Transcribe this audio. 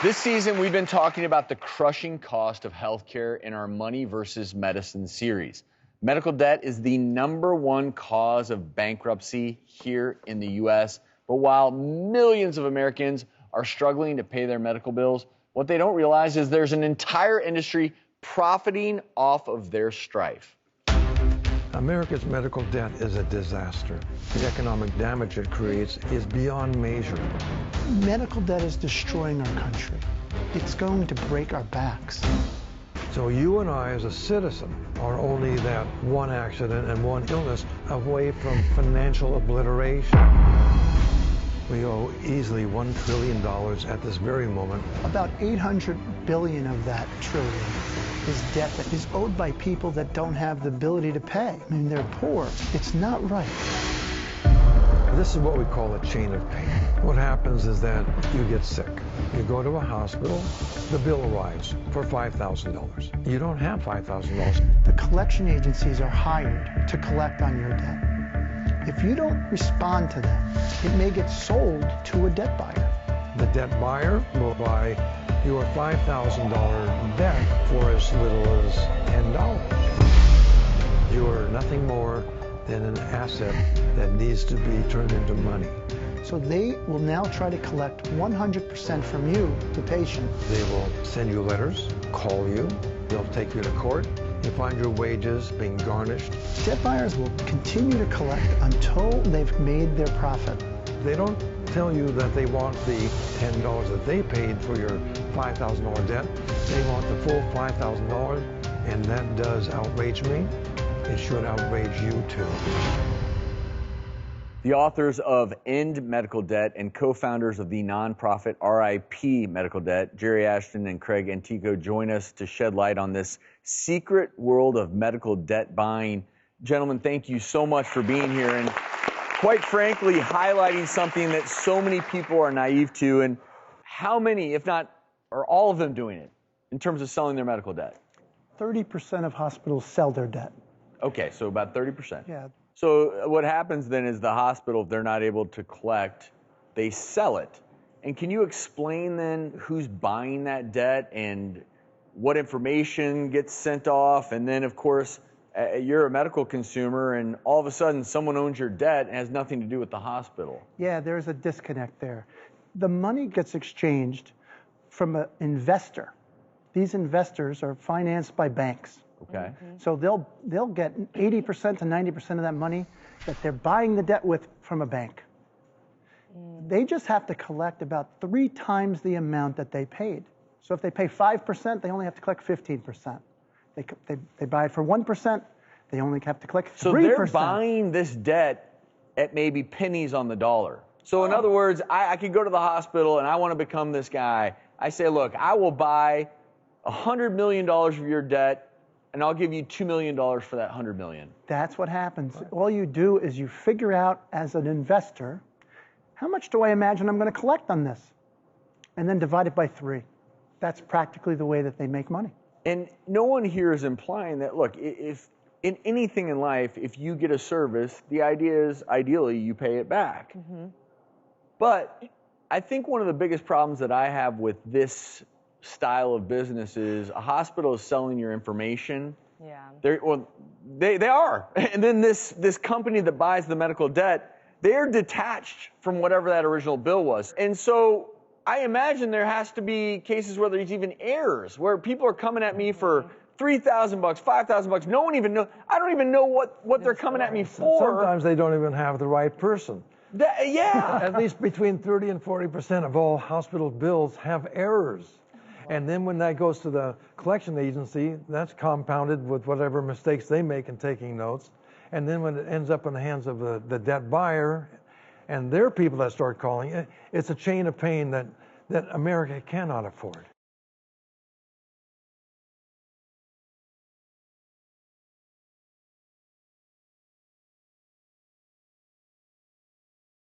This season, we've been talking about the crushing cost of healthcare in our Money versus Medicine series. Medical debt is the #1 cause of bankruptcy here in the U.S. But while millions of Americans are struggling to pay their medical bills, what they don't realize is there's an entire industry profiting off of their strife. America's medical debt is a disaster. The economic damage it creates is beyond measure. Medical debt is destroying our country. It's going to break our backs. So you and I, as a citizen, are only that one accident and one illness away from financial obliteration. We owe easily $1 trillion at this very moment. About 800 billion of that trillion is debt that is owed by people that don't have the ability to pay. I mean, they're poor. It's not right. This is what we call a chain of pain. What happens is that you get sick. You go to a hospital, the bill arrives for $5,000. You don't have $5,000. The collection agencies are hired to collect on your debt. If you don't respond to them, it may get sold to a debt buyer. The debt buyer will buy your $5,000 debt for as little as $10. You are nothing more than an asset that needs to be turned into money. So they will now try to collect 100% from you, the patient. They will send you letters, call you, they'll take you to court. You find your wages being garnished. Debt buyers will continue to collect until they've made their profit. They don't tell you that they want the $10 that they paid for your $5,000 debt. They want the full $5,000, and that does outrage me. It should outrage you too. The authors of End Medical Debt and co-founders of the nonprofit RIP Medical Debt, Jerry Ashton and Craig Antico, join us to shed light on this secret world of medical debt buying. Gentlemen, thank you so much for being here and, quite frankly, highlighting something that so many people are naive to. And how many, if not, are all of them doing it in terms of selling their medical debt? 30% of hospitals sell their debt. Okay, so about 30%. Yeah. So what happens then is the hospital, if they're not able to collect, they sell it. And can you explain then who's buying that debt and what information gets sent off? And then, of course, you're a medical consumer, and all of a sudden someone owns your debt and has nothing to do with the hospital. Yeah, there's a disconnect there. The money gets exchanged from an investor. These investors are financed by banks. Okay. So they'll get 80% to 90% of that money that they're buying the debt with from a bank. They just have to collect about 3 times the amount that they paid. So if they pay 5%, they only have to collect 15%. They buy it for 1%, they only have to collect 3%. So they're buying this debt at maybe pennies on the dollar. So in other words, I could go to the hospital and I want to become this guy. I say, look, I will buy $100 million of your debt, and I'll give you $2 million for that $100 million. That's what happens. Right. All you do is you figure out as an investor, how much do I imagine I'm going to collect on this? And then divide it by 3. That's practically the way that they make money. And no one here is implying that, look, if in anything in life, if you get a service, the idea is ideally you pay it back. But I think one of the biggest problems that I have with this style of business is a hospital is selling your information. Yeah. They are. And then this company that buys the medical debt, they're detached from whatever that original bill was. And so I imagine there has to be cases where there's even errors, where people are coming at me for $3,000, $5,000. No one even knows. I don't even know what they're coming at me for. Sometimes they don't even have the right person. Yeah. At least between 30 and 40% of all hospital bills have errors. And then when that goes to the collection agency, that's compounded with whatever mistakes they make in taking notes. And then when it ends up in the hands of the debt buyer and their people that start calling, it's a chain of pain that America cannot afford.